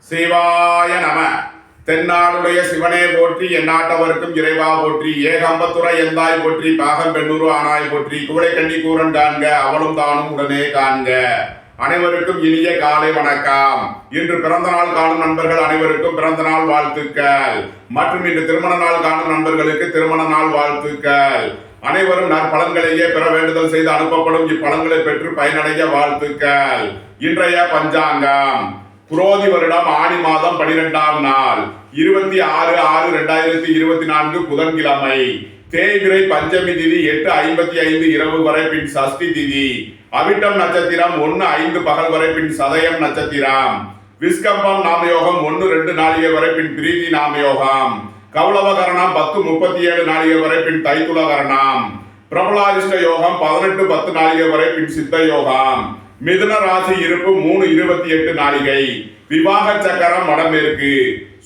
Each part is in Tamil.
சிவாய நம. தென்னாடுடைய சிவனே போற்றி, எந்நாட்டவர்க்கும் இறைவா போற்றி, ஏகம்பத்துறை எந்தாய் போற்றி, பாகம் பெண்ணூறு ஆனாய் போற்றி, குவளை கண்ணி கூறன் காண்க, அவளும் தானும் உடனே காண்க. அனைவருக்கும் இனிய காலை வணக்கம். இன்று பிறந்த நாள் காணும் நண்பர்கள் அனைவருக்கும் பிறந்த நாள் வாழ்த்துக்கள். மற்றும் இன்று திருமண நாள் காணும் நண்பர்களுக்கு திருமண நாள் வாழ்த்துக்கள். அனைவரும் நற்பலன்களையே பெற வேண்டுதல் செய்து அனுப்பப்படும் இப்பலன்களை பெற்று பயனடைய வாழ்த்துக்கள். இன்றைய பஞ்சாங்கம் குரோதி வருடம் ஆணி மாதம் 12ஆம் நாள் 26/6/2024 புதன்கிழமை. தேய்பிறை பஞ்சமி திதி 8:55 இரவு வரை, பின் சஷ்டி திதி. அவிட்டம் நட்சத்திரம் 1:05 பகல் வரை, பின் சதயம் நட்சத்திரம். விஸ்கம்பம் நாமயோகம் 1-2 நாளிகை வரை, பின் பிரீதி நாமயோகம். கௌளவகரணம் 10:37 நாளிகை வரை, பின் தைத்துள கரணம். பிரபலாதிஷ்ட யோகம் 18:10 நாளிகை வரை, பின் சித்த யோகம். மிதுன ராசி இருப்பு 3:28 நாளிகை. விவாக சக்கரம் வடமேற்கு.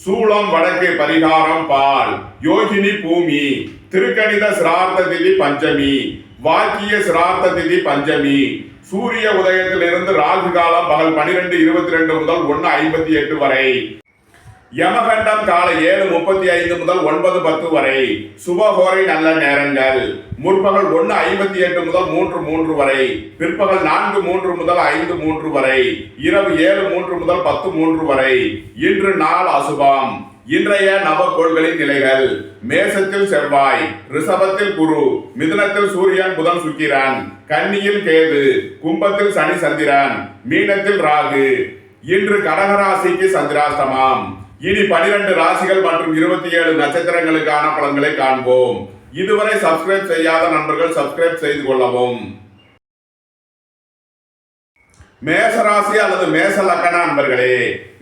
சூளம் வடக்கு. பரிகாரம் பால். யோகினி பூமி. திருக்கணித சிரார்த்த திதி பஞ்சமி. வாக்கிய சிரார்த்த திதி பஞ்சமி. சூரிய உதயத்திலிருந்து ராகு காலம் பகல் 12:22 முதல் 1:58 வரை. யமகண்டம் காலை 7:35 முதல் 9:10 வரை. சுபகோரை நல்ல நேரங்கள் முற்பகல் 1:58 முதல் 3:03 வரை. பிற்பகல் 4:03 முதல் 5:03 வரை. இரவு 7:03 முதல் 10:03 வரை. இன்று நாள் அசுபம். இன்றைய நவக்கோள்களின் நிலைகள்: மேசத்தில் செவ்வாய், ரிஷபத்தில் குரு, மிதுனத்தில் சூரியன் புதன் சுக்கிரன், கன்னியில் கேது, கும்பத்தில் சனி சந்திரன், மீனத்தில் ராகு. இன்று கடகராசிக்கு சந்திராஷ்டமம். இனி 12 ராசிகள் மற்றும் 27 நட்சத்திரங்களுக்கான பலன்களை காண்போம். இதுவரை சப்ஸ்கிரைப் செய்யாத நண்பர்கள் சப்ஸ்கிரைப் செய்து கொள்ளவும். மேசராசி அல்லது மேச லக்கண நண்பர்களே,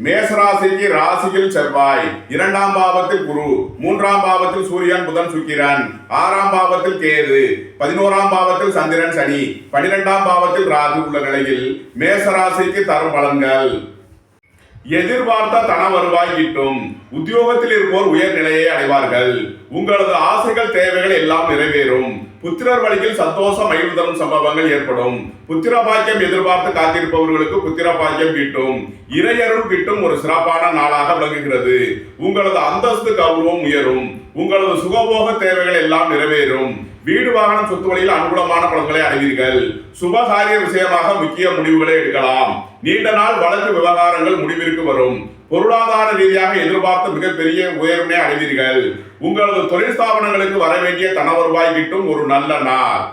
மேசராசிக்கு ராசியில் செவ்வாய், 2ஆம் பாவத்தில் குரு, 3ஆம் பாவத்தில் சூரியன் புதன் சுக்கிரன், 6ஆம் பாவத்தில் கேது, 11ஆம் பாவத்தில் சந்திரன் சனி, 12ஆம் பாவத்தில் ராகு உள்ள நிலையில் மேசராசிக்கு தரும் பலன்கள்: எதிர்பார்த்த தன வருவாய் கிட்டும். உத்தியோகத்தில் இருப்போர் உயர்நிலையை அடைவார்கள். உங்களது ஆசைகள் தேவைகள் எல்லாம் நிறைவேறும். புத்திரர் வழியில் சந்தோஷம் மகிழ்வு தரும் சம்பவங்கள் ஏற்படும். புத்திர பாக்கியம் எதிர்பார்த்து காத்திருப்பவர்களுக்கு புத்திர பாக்கியம் கிட்டும். இறையருள் கிட்டும் ஒரு சிறப்பான நாளாக விளங்குகிறது. உங்களது அந்தஸ்து கௌரவம் உயரும். உங்களது சுகபோக தேவைகள் எல்லாம் நிறைவேறும். வீடு வாகனம் சொத்து வழியில் அனுகூலமான பலன்களை அடைவீர்கள். சுபகாரிய விஷயமாக முக்கிய முடிவுகளை எடுக்கலாம். நீண்ட நாள் வழக்கு விவகாரங்கள் முடிவிற்கு வரும். பொருளாதார ரீதியாக எதிர்பார்த்த மிகப்பெரிய உயர்வினை அடைவீர்கள். உங்களது தொழில் ஸ்தாபனங்களுக்கு வர வேண்டிய தன வருவாய் கிட்டும் ஒரு நல்ல நாள்.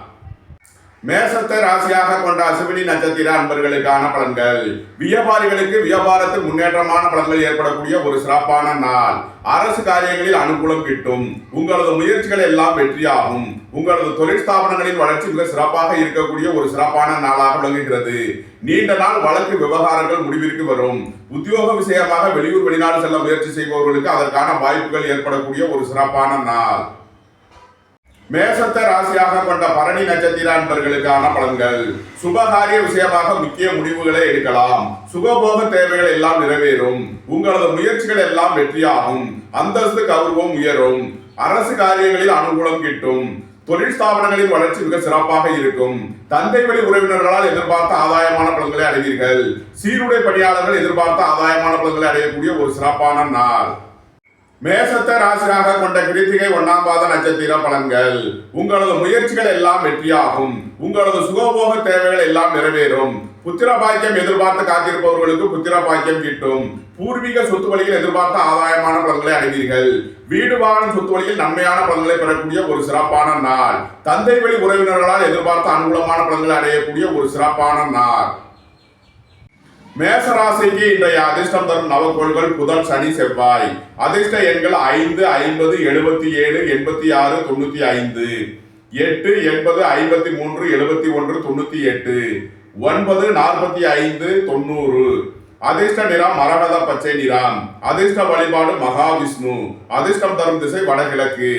மேசத்தை ராசியாக கொண்ட அசுவினி நட்சத்திர அன்பர்களுக்கான பலன்கள்: வியாபாரிகளுக்கு வியாபாரத்தில் முன்னேற்றமான பலன்கள் ஏற்படக்கூடிய ஒரு சிறப்பான நாள். அரசு காரியங்களில் அனுகூலம் கிட்டும். உங்களது முயற்சிகள் எல்லாம் வெற்றியாகும். உங்களது தொழில் ஸ்தாபனங்களின் வளர்ச்சி மிக சிறப்பாக இருக்கக்கூடிய ஒரு சிறப்பான நாளாக விளங்குகிறது. நீண்ட நாள் வழக்கு விவகாரங்கள் முடிவிற்கு வரும். உத்தியோக விஷயமாக வெளியூர் வெளிநாடு செல்ல முயற்சி செய்பவர்களுக்கு அதற்கான வாய்ப்புகள் ஏற்படக்கூடிய ஒரு சிறப்பான நாள். மேசத்தை ராசியாக கொண்ட பரணி நட்சத்திர அன்பர்களுக்கான பலன்கள்: சுபகாரிய விஷயமாக முக்கிய முடிவுகளை எடுக்கலாம். சுகபோக தேவைகள் எல்லாம் நிறைவேறும். உங்களது முயற்சிகள் எல்லாம் வெற்றியாகும். அந்தஸ்து கௌரவம் உயரும். அரசு காரியங்களில் அனுகூலம் கிட்டும். தொழில் ஸ்தாபனங்களின் வளர்ச்சி மிக சிறப்பாக இருக்கும். தந்தை வழி உறவினர்களால் எதிர்பார்த்த ஆதாயமான பலன்களை அடைவீர்கள். சீருடை பணியாளர்கள் எதிர்பார்த்த ஆதாயமான பலன்களை அடையக்கூடிய ஒரு சிறப்பான நாள். மேசத்தை ராசியாக கொண்ட கிருத்திகை 1ஆம் பாத நட்சத்திர பலன்கள்: உங்களது முயற்சிகள் எல்லாம் வெற்றியாகும். உங்களது சுகபோக தேவைகள் எல்லாம் நிறைவேறும். புத்திர பாக்கியம் எதிர்பார்த்து காத்திருப்பவர்களுக்கு புத்திர பாக்கியம் கிட்டும். பூர்வீக சொத்து வழியில் எதிர்பார்த்த ஆதாயமான பலன்களை அடைவீர்கள். வீடு வாகனம் சொத்து வழியில் நன்மையான பலன்களை பெறக்கூடிய ஒரு சிறப்பான நாள். தந்தை வழி உறவினர்களால் எதிர்பார்த்த அனுகூலமான பலன்களை அடையக்கூடிய ஒரு சிறப்பான நாள். மேசராசிக்கு இன்றைய அதிர்ஷ்டம் தரும் நவக்கோள்கள் புதன் சனி செவ்வாய். அதிர்ஷ்ட எண்கள் 5, 50, 77, 86, 95, 8, 80, 53, 71, 98, 9, 45, 90. அதிர்ஷ்ட நிறம் மரகத பச்சை நிறம். அதிர்ஷ்ட வழிபாடு மகாவிஷ்ணு. அதிர்ஷ்டம் தரும் திசை வடகிழக்கு.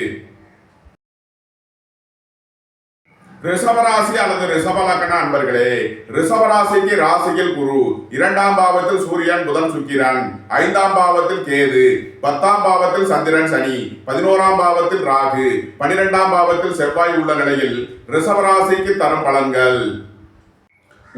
ரிஷபராசி அல்லது ரிஷப லக்கண அன்பர்களே, ரிஷபராசிக்கு ராசியில் குரு, 2ஆம் பாவத்தில் சூரியன் புதன் சுக்கிரன், 5ஆம் பாவத்தில் கேது, 10ஆம் பாவத்தில் சந்திரன் சனி, 11ஆம் பாவத்தில் ராகு, 12ஆம் பாவத்தில் செவ்வாய் உள்ள நிலையில் ரிஷபராசிக்கு தரும் பலன்கள்: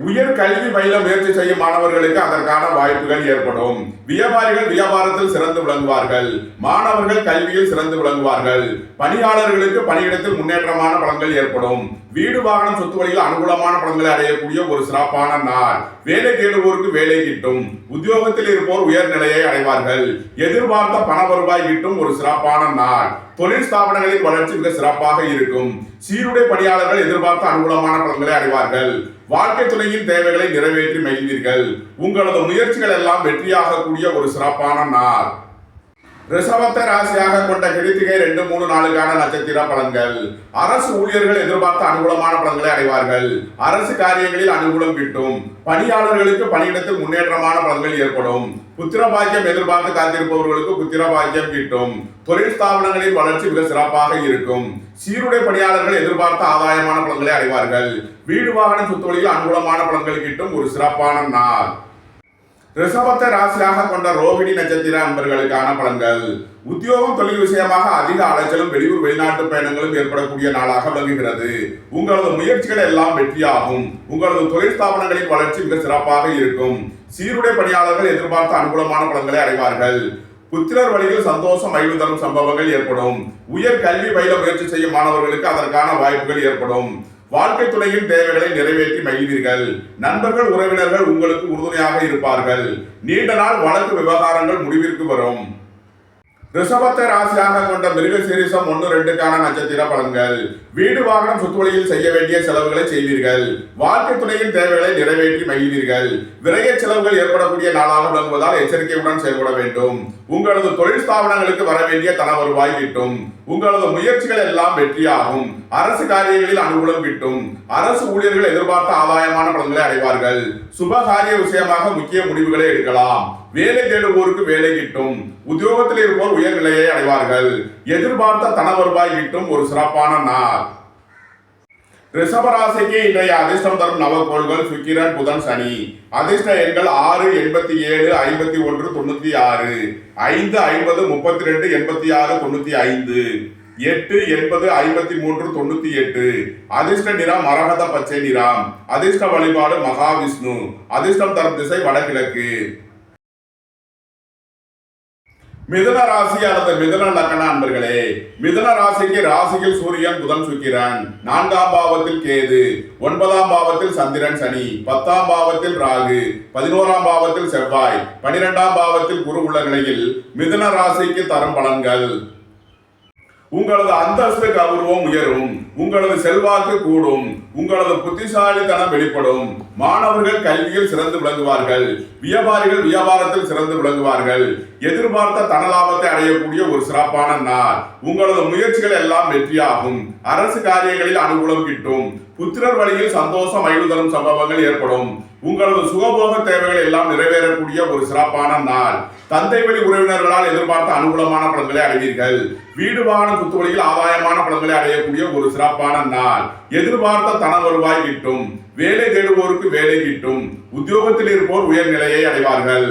உயர் கல்வி பயில முயற்சி செய்யும் மாணவர்களுக்கு அதற்கான வாய்ப்புகள் ஏற்படும். வியாபாரிகள் வியாபாரத்தில் சிறந்து விளங்குவார்கள். மாணவர்கள் கல்வியில் சிறந்து விளங்குவார்கள். பணியாளர்களுக்கு பணியிடத்தில் முன்னேற்றமான பலன்கள் ஏற்படும். வீடு வாகனம் சொத்து வழியில் அனுகூலமான பலன்களை அடையக்கூடிய ஒரு சிறப்பான நாள். வேலை தேடுவோருக்கு வேலை கிட்டும். உத்தியோகத்தில் இருப்போர் உயர்நிலையை அடைவார்கள். எதிர்பார்த்த பண வருவாய் கிட்டும் ஒரு சிறப்பான நாள். தொழில் ஸ்தாபனங்களின் வளர்ச்சி மிக சிறப்பாக இருக்கும். சீருடை பணியாளர்கள் எதிர்பார்த்த அனுகூலமான பலன்களை அடைவார்கள். வாழ்க்கை துணையின் தேவைகளை நிறைவேற்றி மகிழ்வீர்கள். உங்களது முயற்சிகள் எல்லாம் வெற்றியாக கூடிய ஒரு சிறப்பான நாள். ரிஷபத்தை ராசியாக கொண்ட கிருத்திகை 2, 3, 4 நட்சத்திர பலன்கள். அரசு ஊழியர்கள் எதிர்பார்த்த அனுகூலமான பலன்களை அடைவார்கள். அரசு காரியங்களில் அனுகூலம் கிட்டும். பணியாளர்களுக்கு பணியிடத்தில் முன்னேற்றமான பலன்கள் ஏற்படும். புத்திர பாக்கியம் எதிர்பார்த்து காத்திருப்பவர்களுக்கு புத்திர பாக்கியம் கிட்டும். தொழில் ஸ்தாபனங்களின் வளர்ச்சி மிக சிறப்பாக இருக்கும். சீருடை பணியாளர்கள் எதிர்பார்த்த ஆதாயமான பலன்களை அடைவார்கள். வீடு வாகன சொத்து வழியில் அனுகூலமான பலன்கள் கிட்டும் ஒரு சிறப்பான நாள். ரிஷபத்தை ராசியாக கொண்ட ரோகிணி நட்சத்திர அன்பர்களுக்கான பலன்கள். உத்தியோகம் தொழில் விஷயமாக அதிக அலைச்சலும் வெளியூர் வெளிநாட்டு பயணங்களும் ஏற்படக்கூடிய நாளாக விளங்குகிறது. உங்களது முயற்சிகள் எல்லாம் வெற்றியாகும். உங்களது தொழில் ஸ்தாபனங்களின் வளர்ச்சி மிக சிறப்பாக இருக்கும். சீருடை பணியாளர்கள் எதிர்பார்த்த அனுகூலமான பலன்களை அடைவார்கள். புத்திரர் வழியில் சந்தோஷம் மகிழ்வு தரும் சம்பவங்கள் ஏற்படும். உயர் கல்வி பயில முயற்சி செய்யும் மாணவர்களுக்கு அதற்கான வாய்ப்புகள் ஏற்படும். வாழ்க்கை துணையின் தேவைகளை நிறைவேற்றி மகிழ்வீர்கள். நண்பர்கள் உறவினர்கள் உங்களுக்கு உறுதுணையாக இருப்பார்கள். நீண்ட நாள் வழக்கு விவகாரங்கள் முடிவிற்கு வரும். ரிஷபத்தை ராசியாக கொண்ட மிருகசீரிஷம் 1, 2 நட்சத்திர பலன்கள். வீடு வாகனம் சொத்து வழியில் செய்ய வேண்டிய செலவுகளை செய்வீர்கள். வாழ்க்கை துணையின் தேவைகளை நிறைவேற்றி மகிழ்வீர்கள். விரைய செலவுகள் ஏற்படக்கூடிய நாளாக விளங்குவதால் எச்சரிக்கையுடன் செயல்பட வேண்டும். உங்களது தொழில் ஸ்தாபனங்களுக்கு வர வேண்டிய தன வருவாய் கிட்டும். உங்களது முயற்சிகள் எல்லாம் வெற்றியாகும். அரசு காரியங்களில் அனுகூலம் கிட்டும். அரசு ஊழியர்கள் எதிர்பார்த்த ஆதாயமான பலன்களை அடைவார்கள். சுபகாரிய விஷயமாக முக்கிய முடிவுகளை எடுக்கலாம். வேலை தேடுவோருக்கு வேலை கிட்டும். உத்தியோகத்தில் இருப்போர் உயர்நிலையை அடைவார்கள். எதிர்பார்த்த தன வருவாய் கிட்டும் ஒரு சிறப்பான நாள். ரிஷபராசிக்கு இன்றைய அதிர்ஷ்டம் தரும் நவகோள்கள் சுக்கிரன், புதன், சனி. அதிர்ஷ்ட எண்கள் 6, 87, 51, 96, 5, 50, 32, 86, 95, 8, 80, 53, 98. அதிர்ஷ்ட நிறம் மரகத பச்சை நிறம். அதிர்ஷ்ட வழிபாடு மகாவிஷ்ணு. அதிர்ஷ்டம் தரும் திசை வடகிழக்கு. மிதுன ராசி அல்லது மிதுன லக்ன அன்பர்களே, மிதுன ராசிக்கு ராசியில் சூரியன், புதன், சுக்கிரன், 4ஆம் பாவத்தில் கேது, 9ஆம் பாவத்தில் சந்திரன், சனி, 10ஆம் பாவத்தில் ராகு, 11ஆம் பாவத்தில் செவ்வாய், 12ஆம் பாவத்தில் குரு உள்ள நிலையில் மிதுன ராசிக்கு தரும் பலன்கள். உங்களது அந்தஸ்து கௌரவம் உயரும். உங்களது செல்வாக்கு கூடும். உங்களது புத்திசாலித்தனம் வெளிப்படும். மாணவர்கள் கல்வியில் சிறந்து விளங்குவார்கள். வியாபாரிகள் வியாபாரத்தில் சிறந்து விளங்குவார்கள். எதிர்பார்த்த தனலாபத்தை அடையக்கூடிய ஒரு சிறப்பான நாள். உங்களது முயற்சிகள் எல்லாம் வெற்றியாகும். அரசு காரியங்களில் அனுகூலம் கிட்டும். புத்திரர் வழியில் சந்தோஷம் மகிழ்வு தரும் சம்பவங்கள் ஏற்படும். உங்களது சுகபோக தேவைகள் எல்லாம் நிறைவேறக்கூடிய ஒரு சிறப்பான நாள். தந்தை வழி உறவினர்களால் எதிர்பார்த்த அனுகூலமான பலன்களை அடைவீர்கள். வீடு வாகன குத்து வழியில் ஆதாயமான பலன்களை அடையக்கூடிய ஒரு சிறப்பான நாள். எதிர்பார்த்த தன வருவாய் கிட்டும். வேலை தேடுவோருக்கு வேலை கிட்டும். உத்தியோகத்தில் இருப்போர் உயர்நிலையை அடைவார்கள்.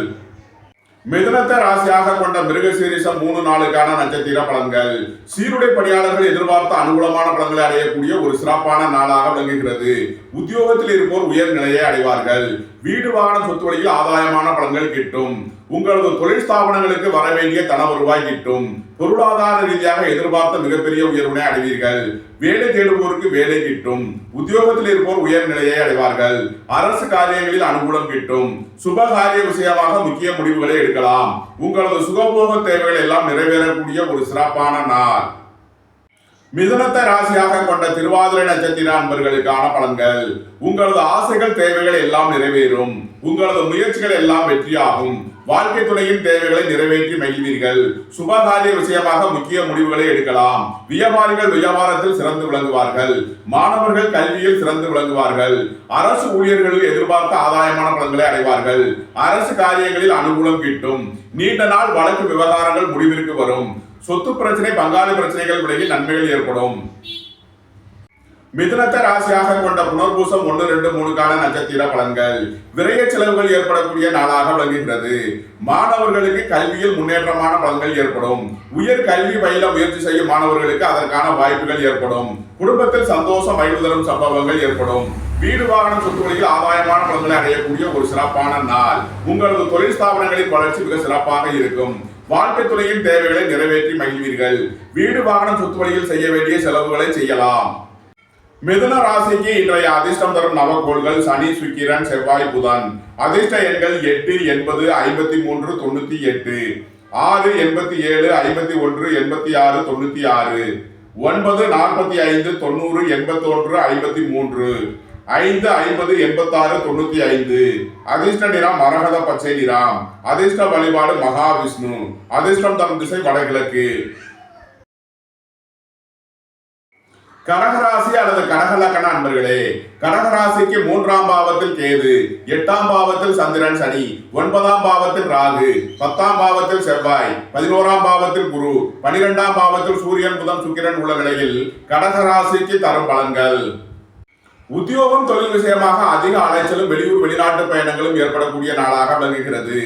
மிதுனத்தை ராசியாக கொண்ட மிருகசீரிஷம் 3, 4 நட்சத்திர பலன்கள். சீருடை பணியாளர்கள் எதிர்பார்த்த அனுகூலமான பலன்களை அடையக்கூடிய ஒரு சிறப்பான நாளாக விளங்குகிறது. உத்தியோகத்தில் இருப்போர் உயர்நிலையை அடைவார்கள். வீடு வாகன சொத்து வழியில் ஆதாயமான பலன்கள் கிட்டும். உங்களது தொழில் ஸ்தாபனங்களுக்கு வர வேண்டிய தன வருவாய் கிட்டும். பொருளாதார ரீதியாக எதிர்பார்த்த மிகப்பெரிய உயர்வினை அடைவீர்கள். வேலை தேடுவோருக்கு வேலை கிட்டும். உத்தியோகத்தில் இருப்போர் உயர்நிலையை அடைவார்கள். அரசு காரியங்களில் அனுகூலம் கிட்டும். சுபகாரிய விஷயமாக முக்கிய முடிவுகளை எடுக்கலாம். உங்களது சுகபோக தேவைகள் எல்லாம் நிறைவேறக்கூடிய ஒரு சிறப்பான நாள். மிதுனத்தை ராசியாக கொண்ட திருவாதிரை நட்சத்திர அன்பர்களுக்கான பலன்கள். உங்களது ஆசைகள் தேவைகள் எல்லாம் நிறைவேறும். உங்களது முயற்சிகள் எல்லாம் வெற்றியாகும். வாழ்க்கை துணையின் தேவைகளை நிறைவேற்றி மகிழ்வீர்கள். சுபகாரிய விஷயமாக முக்கிய முடிவுகளை எடுக்கலாம். வியாபாரிகள் வியாபாரத்தில் சிறந்து விளங்குவார்கள். மாணவர்கள் கல்வியில் சிறந்து விளங்குவார்கள். அரசு ஊழியர்களில் எதிர்பார்த்த ஆதாயமான பலன்களை அடைவார்கள். அரசு காரியங்களில் அனுகூலம் கிட்டும். நீண்ட நாள் வழக்கு விவகாரங்கள் முடிவிற்கு வரும். சொத்து பிரச்சனை, பங்காளி பிரச்சனைகள் விலகி நன்மைகள் ஏற்படும். மிதுனத்தை ராசியாக கொண்ட புனர்பூசம் 1, 2, 3 நட்சத்திர பலன்கள். விரைய செலவுகள் ஏற்படக்கூடிய நாளாக விளங்குகிறது. மாணவர்களுக்கு கல்வியில் முன்னேற்றமான பலன்கள் ஏற்படும். உயர் கல்வி பயில முயற்சி செய்யும் மாணவர்களுக்கு அதற்கான வாய்ப்புகள் ஏற்படும். குடும்பத்தில் சந்தோஷம் மகிழ்வு தரும் சம்பவங்கள் ஏற்படும். வீடு வாகனம் சொத்து வழியில் ஆதாயமான பலன்களை அடையக்கூடிய ஒரு சிறப்பான நாள். உங்களது தொழில் ஸ்தாபனங்களின் வளர்ச்சி மிக சிறப்பாக இருக்கும். வாழ்க்கை துறையின் தேவைகளை நிறைவேற்றி மகிழ்வீர்கள். வீடு வாகனம் சொத்து வழியில் செய்ய வேண்டிய செலவுகளை செய்யலாம். மிதுன ராசிக்கு இன்றைய அதிர்ஷ்டம் தரும் நவகோள்கள் சனி, சுக்கிரன், செவ்வாய், புதன். அதிர்ஷ்ட எண்கள் 8, 80, 53, 98, 6, 87, 51, 86, 96, 9, 45, 90, 81, 53, 5, 50, 86, 95. அதிர்ஷ்ட நிறம் மரகத பச்சை நிறம். அதிர்ஷ்ட வழிபாடு மகாவிஷ்ணு. அதிர்ஷ்டம் தரும் திசை வடகிழக்கு. கடகராசி அல்லது கடகலக்கண அன்பர்களே, கடகராசிக்கு 3ஆம் பாவத்தில் கேது, 8ஆம் பாவத்தில் சந்திரன் சனி, 9ஆம் பாவத்தில் ராகு, 10ஆம் பாவத்தில் செவ்வாய், 11ஆம் பாவத்தில் குரு, 12ஆம் பாவத்தில் சூரியன், புதன், சுக்கிரன் உள்ள நிலையில் கடகராசிக்கு தரும் பலன்கள். உத்தியோகம் தொழில் விஷயமாக அதிக அலைச்சலும் வெளியூர் வெளிநாட்டு பயணங்களும் ஏற்படக்கூடிய நாளாக விளங்குகிறது.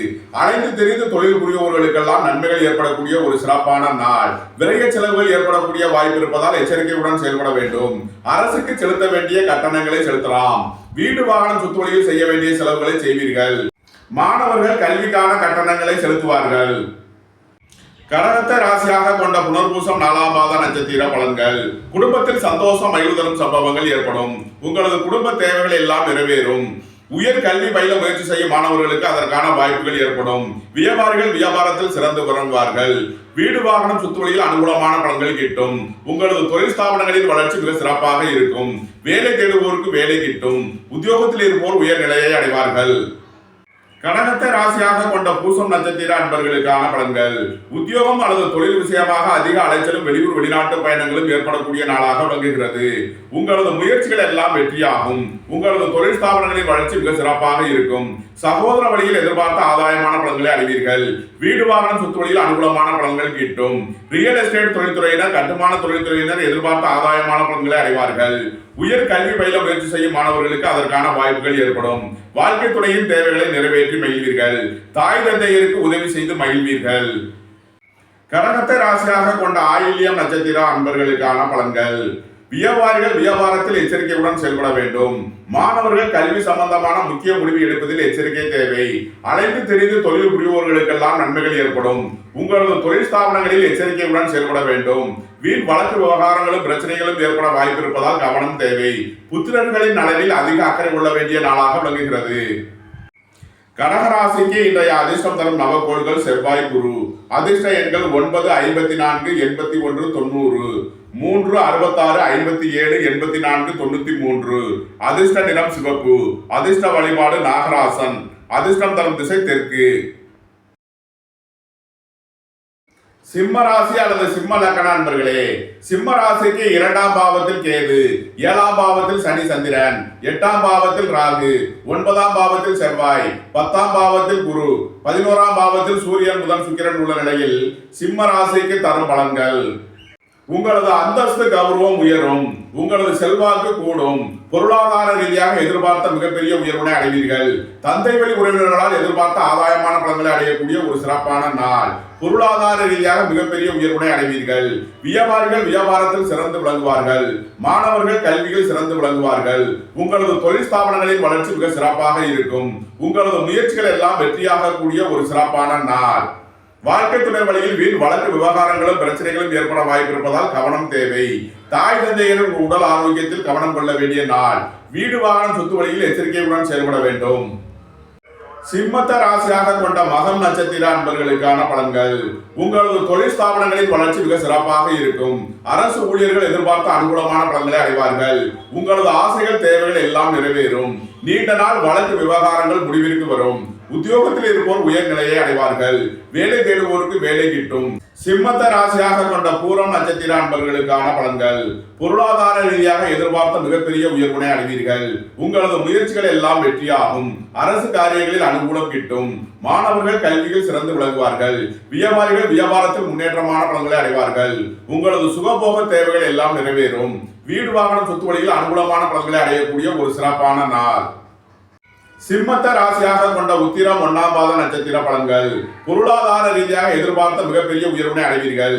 அலைந்து தெரிந்து தொழில் புரியோர்களுக்கெல்லாம் நன்மைகள் ஏற்படக்கூடிய ஒரு சிறப்பான நாள். விரைய செலவுகள் ஏற்படக்கூடிய வாய்ப்பு இருப்பதால் எச்சரிக்கையுடன் செயல்பட வேண்டும். அரசுக்கு செலுத்த வேண்டிய கட்டணங்களை செலுத்தலாம். வீடு வாகனம் சொத்து வழியில் செய்ய வேண்டிய செலவுகளை செய்வீர்கள். மாணவர்கள் கல்விக்கான கட்டணங்களை செலுத்துவார்கள். கடகத்தை ராசியாக கொண்ட புனர்பூசம் 4ஆம் பாத நட்சத்திர பலன்கள். குடும்பத்தில் சந்தோஷம் மகிழ்வு தரும் சம்பவங்கள் ஏற்படும். உங்களது குடும்ப தேவைகள் எல்லாம் நிறைவேறும். உயர் கல்வி பயில முயற்சி செய்யும் மாணவர்களுக்கு அதற்கான வாய்ப்புகள் ஏற்படும். வியாபாரிகள் வியாபாரத்தில் சிறந்து விளங்குவார்கள். வீடு வாகனம் சொத்து வழியில் அனுகூலமான பலன்கள் கிட்டும். உங்களது தொழில் ஸ்தாபனங்களின் வளர்ச்சி மிக சிறப்பாக இருக்கும். வேலை தேடுவோருக்கு வேலை கிட்டும். உத்தியோகத்தில் இருப்போர் உயர் நிலையை அடைவார்கள். கடகத்தை ராசியாக கொண்ட பூசம் நட்சத்திர அன்பர்களுக்கான பலன்கள். உத்தியோகம் அல்லது தொழில் விஷயமாக அதிக அலைச்சலும் வெளியூர் வெளிநாட்டு பயணங்களும் ஏற்படக்கூடிய நாளாக விளங்குகிறது. உங்களது முயற்சிகள் எல்லாம் வெற்றியாகும். உங்களது தொழில் ஸ்தாபனங்களின் வளர்ச்சி மிக சிறப்பாக இருக்கும். சகோதர வழியில் எதிர்பார்த்த ஆதாயமான பலன்களை அடைவீர்கள். வீடு வாகனம் சொத்து வழியில் அனுகூலமான பலன்கள் கிட்டும். ரியல் எஸ்டேட் தொழில்துறையினர், கட்டுமான தொழில்துறையினர் எதிர்பார்த்த ஆதாயமான பலன்களை அடைவார்கள். உயர் கல்வி பயில முயற்சி செய்யும் மாணவர்களுக்கு அதற்கான வாய்ப்புகள் ஏற்படும். வாழ்க்கை துறையின் தேவைகளை நிறைவேற்றி மகிழ்வீர்கள். தாய் தந்தையருக்கு உதவி செய்து மகிழ்வீர்கள். கடகத்தை ராசியாக கொண்ட ஆயில்யம் நட்சத்திர அன்பர்களுக்கான பலன்கள். வியாபாரிகள் வியாபாரத்தில் எச்சரிக்கையுடன் செயல்பட வேண்டும். மாணவர்கள் கல்வி சம்பந்தமான முக்கிய முடிவு எடுப்பதில் எச்சரிக்கை தேவை. அலைந்து தெரிந்து தொழில் புரிவோர்களுக்கெல்லாம் நன்மைகள் ஏற்படும். உங்களது தொழில் ஸ்தாபனங்களில் எச்சரிக்கையுடன் செயல்பட வேண்டும். வீண் வழக்கு விவகாரங்களும் பிரச்சனைகளும் ஏற்பட வாய்ப்பு இருப்பதால் கவனம் தேவை. புத்திரர்களின் நலனில் அதிக அக்கறை கொள்ள வேண்டிய நாளாக விளங்குகிறது. கடகராசிக்கு இன்றைய அதிர்ஷ்டம் தரும் நவகோள்கள் செவ்வாய், குரு. அதிர்ஷ்ட எண்கள் 9, 54, 81, 90, 3, 66, 57, 84, 93. அதிர்ஷ்ட நிறம் சிவப்பு. அதிர்ஷ்ட வழிபாடு நாகராசன். அதிர்ஷ்டம் தரும் திசை தெற்கு. சிம்ம ராசி அல்லது சிம்ம லக்கண அன்பர்களே, சிம்ம ராசிக்கு 2ஆம் பாவத்தில் கேது, 7ஆம் பாவத்தில் சனி சந்திரன், 8ஆம் பாவத்தில் ராகு, 9ஆம் பாவத்தில் செவ்வாய், 10ஆம் பாவத்தில் குரு, 11ஆம் பாவத்தில் சூரியன், புதன், சுக்கிரன் உள்ள நிலையில் சிம்ம ராசிக்கு தரும் பலன்கள். உங்களது அந்தஸ்து கௌரவம் உயரும். உங்களது செல்வாக்கு கூடும். பொருளாதார ரீதியாக எதிர்பார்த்த மிகப்பெரிய உயர்வினை அடைவீர்கள். தந்தை வழி உறவினர்களால் எதிர்பார்த்த ஆதாயமான பலன்களை அடையக்கூடிய ஒரு சிறப்பான நாள். பொருளாதார ரீதியாக மிகப்பெரிய உயர்வினை அடைவீர்கள். வியாபாரிகள் வியாபாரத்தில் சிறந்து விளங்குவார்கள். மாணவர்கள் கல்வியில் சிறந்து விளங்குவார்கள். உங்களது தொழில் ஸ்தாபனங்களின் வளர்ச்சி மிக சிறப்பாக இருக்கும். உங்களது முயற்சிகள் எல்லாம் வெற்றியாக கூடிய ஒரு சிறப்பான நாள். வாழ்க்கை துணை வழியில் வீண் வழக்கு விவகாரங்களும் பிரச்சனைகளும் ஏற்பட வாய்ப்பு இருப்பதால் கவனம் தேவை. தாய் தந்தையரின் உடல் ஆரோக்கியத்தில் கவனம் கொள்ள வேண்டிய நாள். வீடு வாகனம் சொத்து வழியில் எச்சரிக்கையுடன் செயல்பட வேண்டும். சிம்மத்த ராசியாக கொண்ட மகம் நட்சத்திர அன்பர்களுக்கான பலன்கள். உங்களது தொழில் ஸ்தாபனங்களின் வளர்ச்சி மிக சிறப்பாக இருக்கும். அரசு ஊழியர்கள் எதிர்பார்த்த அனுகூலமான பலன்களை அடைவார்கள். உங்களது ஆசைகள் தேவைகள் எல்லாம் நிறைவேறும். நீண்ட நாள் வழக்கு விவகாரங்கள் முடிவிற்கு வரும். உத்தியோகத்தில் இருப்போர் உயர் நிலையை அடைவார்கள். வேலை தேடுவோருக்கு வேலை கிட்டும். சிம்மத்த ராசியாக கொண்ட பூரம் நட்சத்திர அன்பர்களுக்கான பலன்கள். பொருளாதார ரீதியாக எதிர்பார்த்த மிகப்பெரிய உயர்வினை அடைவீர்கள். உங்களது முயற்சிகள் எல்லாம் வெற்றியாகும். அரசு காரியங்களில் அனுகூலம் கிட்டும். மாணவர்கள் கல்வியில் சிறந்து விளங்குவார்கள். வியாபாரிகள் வியாபாரத்தில் முன்னேற்றமான பலன்களை அடைவார்கள். உங்களது சுகபோக தேவைகள் எல்லாம் நிறைவேறும். வீடு வாகனம் சொத்து வழியில் அனுகூலமான பலன்களை அடையக்கூடிய ஒரு சிறப்பான நாள். சிம்மத்த ராசியாக கொண்ட உத்திரம் 1ஆம் பாத நட்சத்திர பலன்கள். பொருளாதார ரீதியாக எதிர்பார்த்த மிகப்பெரிய உயர்வினை அடைவீர்கள்.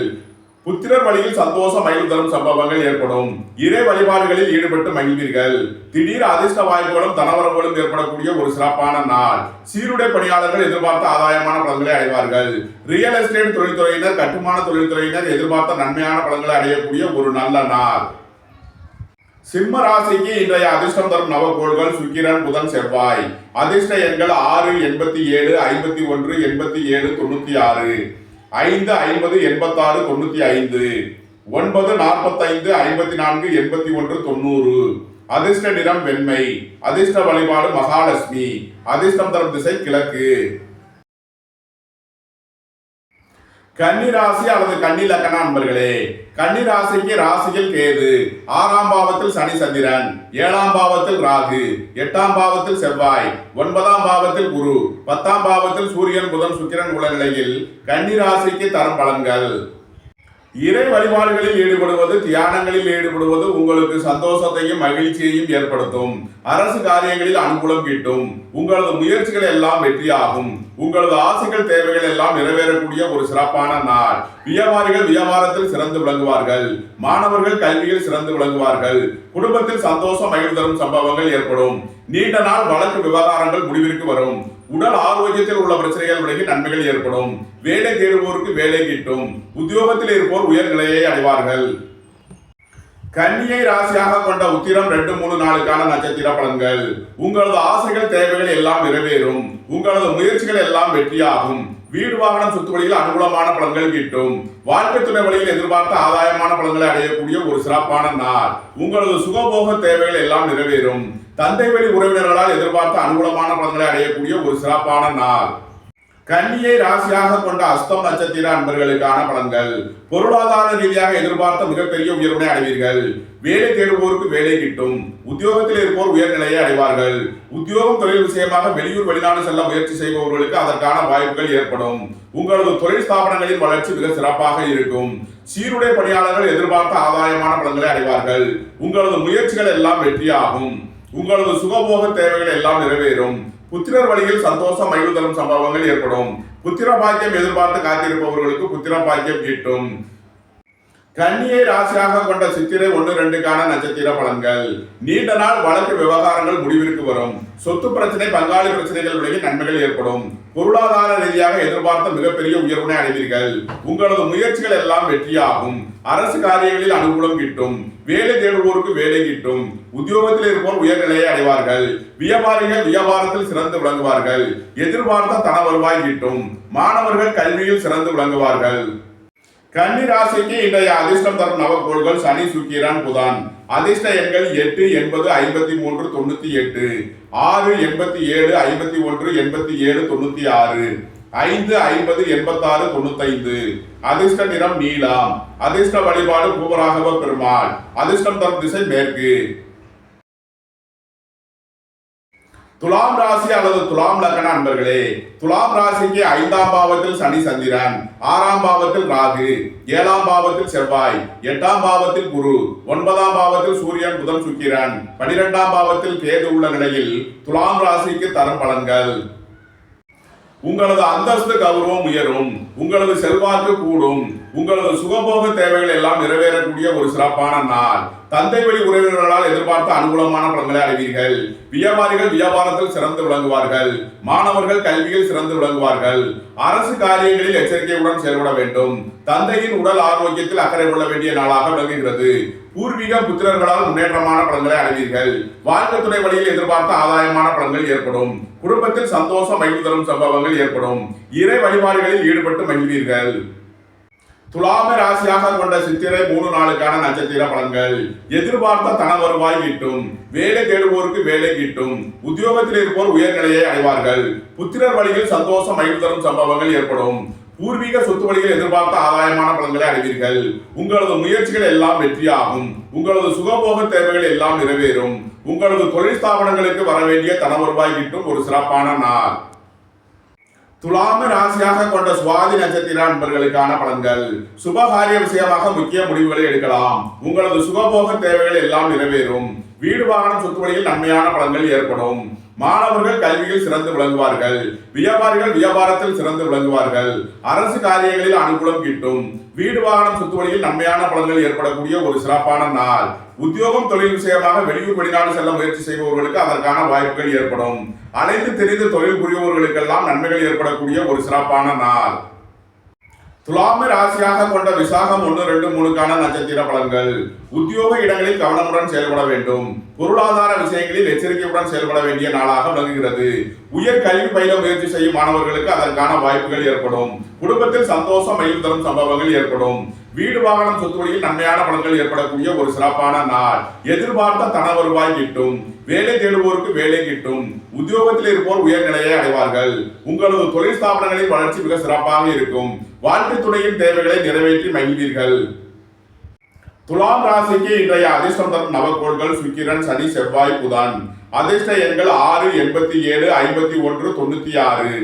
புத்திரர் வழியில் சந்தோஷம் மகிழ்வு தரும் சம்பவங்கள் ஏற்படும். இறை வழிபாடுகளில் ஈடுபட்டு மகிழ்வீர்கள். திடீர் அதிர்ஷ்ட வாய்ப்புகளும் தனவரவுகளும் ஏற்படக்கூடிய ஒரு சிறப்பான நாள். சீருடை பணியாளர்கள் எதிர்பார்த்த ஆதாயமான பலன்களை அடைவார்கள். ரியல் எஸ்டேட் தொழில்துறையினர், கட்டுமான தொழில்துறையினர் எதிர்பார்த்த நன்மையான பலன்களை அடையக்கூடிய ஒரு நல்ல நாள். சிம்ம ராசிக்கு இன்றைய அதிர்ஷ்டம் தரும் நவகோள்கள் சுக்கிரன், புதன், செவ்வாய். அதிர்ஷ்ட எண்கள் 6, 87, 51, 87, 96, 5, 50, 86, 95, 9, 45, 54, 81, 90. அதிர்ஷ்ட நிறம் வெண்மை. அதிர்ஷ்ட வழிபாடு மகாலட்சுமி. அதிர்ஷ்டம் தரும் திசை கிழக்கு. கன்னி ராசி அல்லது கன்னி லக்ன அன்பர்களே, கன்னி ராசிக்கு ராசியில் கேது, 6ஆம் பாவத்தில் சனி சந்திரன், 7ஆம் பாவத்தில் ராகு, 8ஆம் பாவத்தில் செவ்வாய், 9ஆம் பாவத்தில் குரு, 10ஆம் பாவத்தில் சூரியன், புதன், சுக்கிரன் உள்ள நிலையில் கன்னி ராசிக்கு தரும் பலன்கள். இறை வழிபாடுகளில் ஈடுபடுவது, தியானங்களில் ஈடுபடுவது உங்களுக்கு சந்தோஷத்தையும் மகிழ்ச்சியையும் ஏற்படுத்தும். அரசு காரியங்களில் அனுகூலம் கிட்டும். உங்களது முயற்சிகள் எல்லாம் வெற்றியாகும். உங்களது ஆசைகள், தேவைகள் எல்லாம் நிறைவேறக்கூடிய ஒரு சிறப்பான நாள். வியாபாரிகள் வியாபாரத்தில் சிறந்து விளங்குவார்கள். மாணவர்கள் கல்வியில் சிறந்து விளங்குவார்கள். குடும்பத்தில் சந்தோஷம் மகிழ்வு தரும் சம்பவங்கள் ஏற்படும். நீண்ட நாள் வழக்கு விவகாரங்கள் முடிவிற்கு வரும். உடல் ஆரோக்கியத்தில் உள்ள பிரச்சனைகள் விலகி நன்மைகள் ஏற்படும். வேலை தேடுவோருக்கு வேலை கிட்டும். உத்தியோகத்தில் இருப்போர் உயர்நிலையை அடைவார்கள். கன்னியை ராசியாக கொண்ட உத்திரம் 2, 3 நாளுக்கான நட்சத்திர பலன்கள். உங்களது ஆசைகள், தேவைகள் எல்லாம் நிறைவேறும். உங்களது முயற்சிகள் எல்லாம் வெற்றியாகும். வீடு வாகனம் சொத்து வழியில் அனுகூலமான பலன்கள் கிட்டும். வாழ்க்கை துணை வழியில் எதிர்பார்த்த ஆதாயமான பலன்களை அடையக்கூடிய ஒரு சிறப்பான நாள். உங்களது சுகபோக தேவைகள் எல்லாம் நிறைவேறும். தந்தை வழி உறவினர்களால் எதிர்பார்த்த அனுகூலமான பலன்களை அடையக்கூடிய ஒரு சிறப்பான நாள். கன்னியை ராசியாக கொண்ட அஸ்தம் நட்சத்திர அன்பர்களுக்கான பலன்கள். பொருளாதார ரீதியாக எதிர்பார்த்த மிகப்பெரிய உயர்வினை அடைவீர்கள். வேலை தேடுவோருக்கு வேலை கிட்டும். உத்தியோகத்தில் இருப்போர் உயர்நிலையை அடைவார்கள். உத்தியோகம், தொழில் விஷயமாக வெளியூர், வெளிநாடு செல்ல முயற்சி செய்பவர்களுக்கு அதற்கான வாய்ப்புகள் ஏற்படும். உங்களது தொழில் ஸ்தாபனங்களின் வளர்ச்சி மிக சிறப்பாக இருக்கும். சீருடை பணியாளர்கள் எதிர்பார்த்த ஆதாயமான பலன்களை அடைவார்கள். உங்களது முயற்சிகள் எல்லாம் வெற்றியாகும். உங்களது சுகபோக தேவைகள் எல்லாம் நிறைவேறும். புத்திரர் வழியில் சந்தோஷம் மகிழ்வு தரும் சம்பவங்கள் ஏற்படும். புத்திர பாக்கியம் எதிர்பார்த்து காத்திருப்பவர்களுக்கு புத்திர பாக்கியம் கிட்டும். கன்னியை ராசியாக கொண்ட சித்திரை 1, 2க்கான நட்சத்திர பலன்கள். நீண்ட நாள் வழக்கு விவகாரங்கள் முடிவிற்கு வரும். சொத்து பிரச்சனை, பங்காளி பிரச்சனைகள் விலகி நன்மைகள் ஏற்படும். பொருளாதார ரீதியாக எதிர்பார்த்த மிகப்பெரிய உயர்வினை அடைவீர்கள். உங்களது முயற்சிகள் எல்லாம் வெற்றியாகும். அரசு காரியங்களில் அனுகூலம் கிட்டும். வேலை தேடுவோருக்கு வேலை கிட்டும். உத்தியோகத்தில் இருப்போர் உயர்நிலையை அடைவார்கள். வியாபாரிகள் வியாபாரத்தில் சிறந்து விளங்குவார்கள். எதிர்பார்த்த தன வருவாய் கிட்டும். மாணவர்கள் கல்வியில் சிறந்து விளங்குவார்கள். கன்னி ராசிக்கு இன்றைய அதிர்ஷ்டம் தரும் நவகோள்கள் சனி, சுக்கிரன், புதன். அதிர்ஷ்ட எண்கள் 8, 80, 53, 98, 6, 87, 51, 87, 96, 5, 50, 86, 95. அதிர்ஷ்ட நிறம் நீலம். அதிர்ஷ்ட வழிபாடு பூவராகவ பெருமாள். அதிர்ஷ்டம் தரும் திசை மேற்கு. துலாம் ராசி அல்லது துலாம் லக்ன அன்பர்களே, துலாம் ராசிக்கு 5ஆம் பாவத்தில் சனி சந்திரன், 6ஆம் பாவத்தில் ராகு, 7ஆம் பாவத்தில் செவ்வாய், 8ஆம் பாவத்தில் குரு, 9ஆம் பாவத்தில் சூரியன், புதன், சுக்கிரன், 12ஆம் பாவத்தில் கேது உள்ள நிலையில் துலாம் ராசிக்கு தரும் பலன்கள். உங்களது அந்தஸ்து, கௌரவம் உயரும். உங்களது செல்வாக்கு கூடும். உங்களது சுகபோக தேவைகள் எல்லாம் நிறைவேறக்கூடிய ஒரு சிறப்பான நாள். தந்தை வழி உறவினர்களால் எதிர்பார்த்த அனுகூலமான பலன்களை அடைவீர்கள். வியாபாரிகள் வியாபாரத்தில் சிறந்து விளங்குவார்கள். மாணவர்கள் கல்வியில் சிறந்து விளங்குவார்கள். அரசு காரியங்களில் எச்சரிக்கையுடன் செயல்பட வேண்டும். தந்தையின் உடல் ஆரோக்கியத்தில் அக்கறை கொள்ள வேண்டிய நாளாக விளங்குகிறது. பூர்வீக புத்திரர்களால் முன்னேற்றமான பலன்களை அடைவீர்கள். வாழ்க்கை துணை வழியில் எதிர்பார்த்த ஆதாயமான பலன்கள் ஏற்படும். குடும்பத்தில் சந்தோஷம் மகிழ்வு தரும் சம்பவங்கள் ஏற்படும். இறை வழிபாடுகளில் ஈடுபட்டு மகிழ்வீர்கள். துலாம ராசியாக கொண்ட சித்திரை 3 நாளுக்கான நட்சத்திர பலன்கள். எதிர்பார்த்த தன வருவாய் கிட்டும். வேலை தேடுவோருக்கு வேலை கிட்டும். உத்தியோகத்தில் இருப்போர் உயர்நிலையை அடைவார்கள். புத்திரர் வழியில் சந்தோஷம் மகிழ்வு தரும் சம்பவங்கள் ஏற்படும். பூர்வீக சொத்து வழியில் எதிர்பார்த்த ஆதாயமான பலன்களை அடைவீர்கள். உங்களது முயற்சிகள் எல்லாம் வெற்றியாகும். உங்களது சுகபோக தேவைகள் எல்லாம் நிறைவேறும். உங்களது தொழில் ஸ்தாபனங்களுக்கு வர வேண்டிய தன வருவாய் கிட்டும் ஒரு சிறப்பான நாள். துலாம ராசியாக கொண்ட சுவாதி நட்சத்திர அன்பர்களுக்கான பலன்கள். சுபகாரிய விஷயமாக முக்கிய முடிவுகளை எடுக்கலாம். உங்களது சுகபோக தேவைகள் எல்லாம் நிறைவேறும். வீடு வாகனம் சொத்து வழியில் நன்மையான பலன்கள் ஏற்படும். மாணவர்கள் கல்வியில் சிறந்து விளங்குவார்கள். வியாபாரிகள் வியாபாரத்தில் சிறந்து விளங்குவார்கள். அரசு காரியங்களில் அனுகூலம் கிட்டும். வீடு வாகனம் சொத்து வழியில் நன்மையான பலன்கள் ஏற்படக்கூடிய ஒரு சிறப்பான நாள். உத்தியோகம் தொழில் விஷயமாக வெளியூர் வெளிநாடு செல்ல முயற்சி செய்பவர்களுக்கு அதற்கான வாய்ப்புகள் ஏற்படும். அனைத்து தெரிந்து தொழில் புரிபவர்களுக்கெல்லாம் நன்மைகள் ஏற்படக்கூடிய ஒரு சிறப்பான நாள். துலாமை ராசியாக கொண்ட விசாகம் 1, 2, 3க்கான நட்சத்திர பலன்கள். உத்தியோக இடங்களில் கவனமுடன் செயல்பட வேண்டும். பொருளாதார விஷயங்களில் எச்சரிக்கையுடன் செயல்பட வேண்டிய நாளாக விளங்குகிறது. உயர் கல்வி பயில முயற்சி செய்யும் மாணவர்களுக்கு அதற்கான வாய்ப்புகள் ஏற்படும். குடும்பத்தில் சந்தோஷம் மகிழ்வு தரும் சம்பவங்கள் ஏற்படும். வீடு வாகனம் சொத்து வழியில் நன்மையான பலன்கள் ஏற்படக்கூடிய ஒரு சிறப்பான நாள். எதிர்பார்த்த தன வருவாய் கிட்டும். வேலை தேடுவோருக்கு வேலை கிட்டும். உத்தியோகத்தில் இருப்போர் உயர்நிலையை அடைவார்கள். உங்களது தொழில் ஸ்தாபனங்களின் வளர்ச்சி மிக சிறப்பாக இருக்கும். வாழ்க்கை துணையின் தேவைகளை நிறைவேற்றி மகிழ்வீர்கள். துலாம் ராசிக்கு இன்றைய அதிர்ஷ்டம் தரும் நவக்கோள்கள் சுக்கிரன், சனி, செவ்வாய், புதன். அதிர்ஷ்ட எண்கள் 6, 87, 51, 96,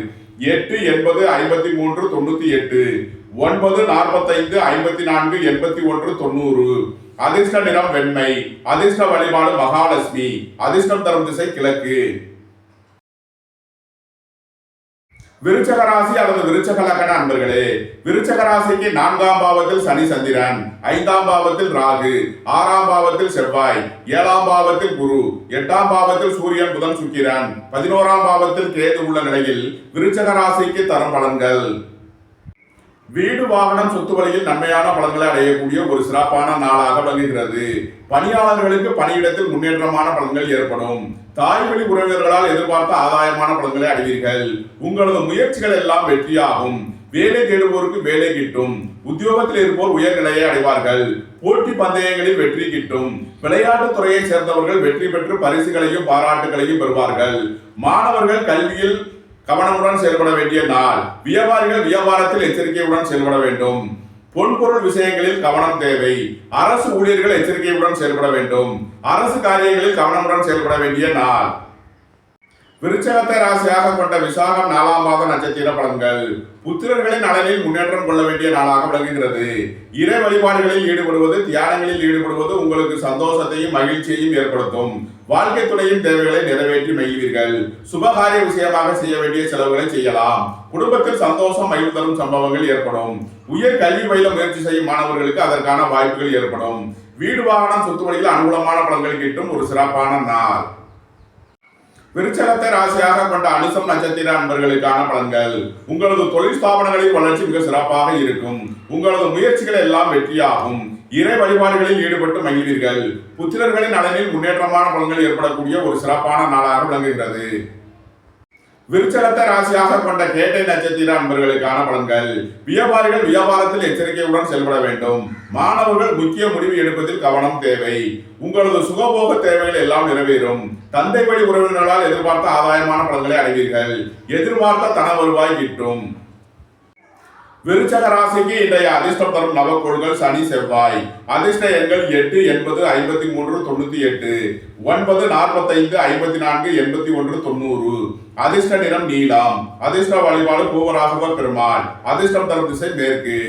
8, 80, 53, 98, 9, 45, 54, 81, 90. அதிர்ஷ்ட நிறம் வெண்மை. அதிர்ஷ்ட வழிபாடு மகாலட்சுமி. அதிர்ஷ்டம் தரும் திசை கிழக்கு. விருச்சக ராசி அல்லது விருச்சக லக்ன அன்பர்களே, விருச்சக ராசிக்கு 4ஆம் பாவத்தில் சனி சந்திரன், 5ஆம் பாவத்தில் ராகு, 6ஆம் பாவத்தில் செவ்வாய், 7ஆம் பாவத்தில் குரு, 8ஆம் பாவத்தில் சூரியன், புதன், சுக்கிரன், 11ஆம் பாவத்தில் கேது உள்ள நிலையில் விருச்சக ராசிக்கு தரும் பலன்கள். வீடு வாகனம் சொத்து வழியில் நன்மையான பலன்களை அடையக்கூடிய ஒரு சிறப்பான நாளாக விளங்குகிறது. பணியாளர்களுக்கு பணியிடத்தில் முன்னேற்றமான பலன்கள் ஏற்படும். தாய் வழி உறவினர்களால் எதிர்பார்த்த ஆதாயமான பலன்களை அடைவீர்கள். உங்களது முயற்சிகள் எல்லாம் வெற்றியாகும். வேலை தேடுவோருக்கு வேலை கிட்டும். உத்தியோகத்தில் இருப்போர் உயர்நிலையை அடைவார்கள். போட்டி பந்தயங்களில் வெற்றி கிட்டும். விளையாட்டுத் துறையை சேர்ந்தவர்கள் வெற்றி பெற்று பரிசுகளையும் பாராட்டுகளையும் பெறுவார்கள். மாணவர்கள் கல்வியில் கவனமுடன் செயல்பட வேண்டிய நாள். வியாபாரிகள் வியாபாரத்தில் எச்சரிக்கையுடன் செயல்பட வேண்டும். பொன்பொருள் விஷயங்களில் கவனம் தேவை. அரசு ஊழியர்கள் எச்சரிக்கையுடன் செயல்பட வேண்டும். அரசு காரியங்களில் கவனமுடன் செயல்பட வேண்டிய நாள். விருச்சகத்தை ராசியாக கொண்ட விசாகம் 4ஆம் பாத நட்சத்திர பலன்கள். புத்திரர்களின் நலனில் முன்னேற்றம் கொள்ள வேண்டிய நாளாக விளங்குகிறது. இறை வழிபாடுகளில் ஈடுபடுவது, தியானங்களில் ஈடுபடுவது உங்களுக்கு சந்தோஷத்தையும் மகிழ்ச்சியையும் ஏற்படுத்தும். வாழ்க்கை துணையின் தேவைகளை நிறைவேற்றி மகிழ்வீர்கள். சுபகாரிய விஷயமாக செய்ய வேண்டிய செலவுகளை செய்யலாம். குடும்பத்தில் சந்தோஷம் மகிழ்வு தரும் சம்பவங்கள் ஏற்படும். உயர் கல்வி பயில முயற்சி செய்யும் மாணவர்களுக்கு அதற்கான வாய்ப்புகள் ஏற்படும். வீடு வாகனம் சொத்து வழியில் அனுகூலமான பலன்கள் கிட்டும் ஒரு சிறப்பான நாள். விருச்சகத்தை ராசியாக கொண்ட அனுசம் நட்சத்திர அன்பர்களுக்கான பலன்கள். உங்களது தொழில் ஸ்தாபனங்களின் வளர்ச்சி மிக சிறப்பாக இருக்கும். உங்களது முயற்சிகள் எல்லாம் வெற்றியாகும். இறை வழிபாடுகளில் ஈடுபட்டு மகிழ்வீர்கள். புத்திரர்களின் நலனில் முன்னேற்றமான பலன்கள் ஏற்படக்கூடிய ஒரு சிறப்பான நாளாக விளங்குகிறது. விருச்சகத்தை ராசியாக கொண்ட கேட்டை நட்சத்திர அன்பர்களுக்கான பலன்கள். வியாபாரிகள் வியாபாரத்தில் எச்சரிக்கையுடன் செயல்பட வேண்டும். மாணவர்கள் முக்கிய முடிவு எடுப்பதில் கவனம் தேவை. உங்களது சுகபோக தேவைகள் எல்லாம் நிறைவேறும். தந்தை வழி உறவினர்களால் எதிர்பார்த்த ஆதாயமான பலன்களை அடைவீர்கள். எதிர்பார்த்த தன வருவாய் கிட்டும். விருச்சக ராசிக்கு இன்றைய அதிர்ஷ்டம் தரும் நவக்கோள்கள் சனி, செவ்வாய். அதிர்ஷ்ட எண்கள் 8, 80, 53, 98, 9, 45, 54, 81, 90. அதிர்ஷ்ட நிறம் நீலம். அதிர்ஷ்ட வழிபாடு பூவராகவ பெருமாள். அதிர்ஷ்டம் தரும் திசை மேற்கு.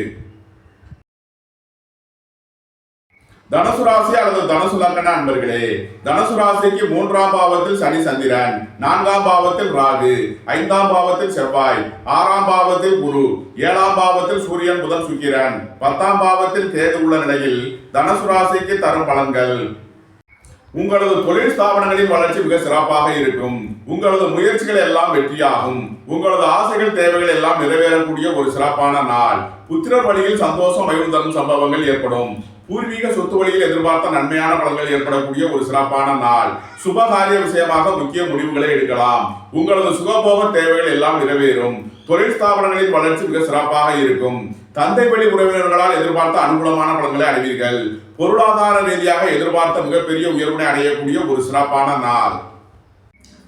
தனுசு ராசி அல்லது தனுசு லக்ன அன்பர்களே, தனுசு ராசிக்கு 3ஆம் பாவத்தில் சனி சந்திரன், 4ஆம் பாவத்தில் ராகு, 5ஆம் பாவத்தில் செவ்வாய், 6ஆம் பாவத்தில் குரு, 7ஆம் பாவத்தில் சூரியன், புதன், சுக்கிரன், 10ஆம் பாவத்தில் கேது உள்ள நிலையில் தனுசு ராசிக்கு தரும் பலன்கள். உங்களது தொழில் ஸ்தாபனங்களின் வளர்ச்சி மிக சிறப்பாக இருக்கும். உங்களது முயற்சிகள் எல்லாம் வெற்றியாகும். உங்களது ஆசைகள் தேவைகள் எல்லாம் நிறைவேறக்கூடிய ஒரு சிறப்பான நாள். புத்திரர் வழியில் சந்தோஷம் மகிழ்வு தரும் சம்பவங்கள் ஏற்படும். பூர்வீக சொத்து வழியில் எதிர்பார்த்த நன்மையான பலன்கள் ஏற்படக்கூடிய ஒரு சிறப்பான நாள். சுபகாரிய விஷயமாக முக்கிய முடிவுகளை எடுக்கலாம். உங்களது சுகபோக தேவைகள் எல்லாம் நிறைவேறும். தொழில் ஸ்தாபனங்களின் வளர்ச்சி மிக சிறப்பாக இருக்கும். தந்தை வழி உறவினர்களால் எதிர்பார்த்த அனுகூலமான பலன்களை அடைவீர்கள். பொருளாதார ரீதியாக எதிர்பார்த்த மிகப்பெரிய உயர்வினை அடையக்கூடிய ஒரு சிறப்பான நாள்.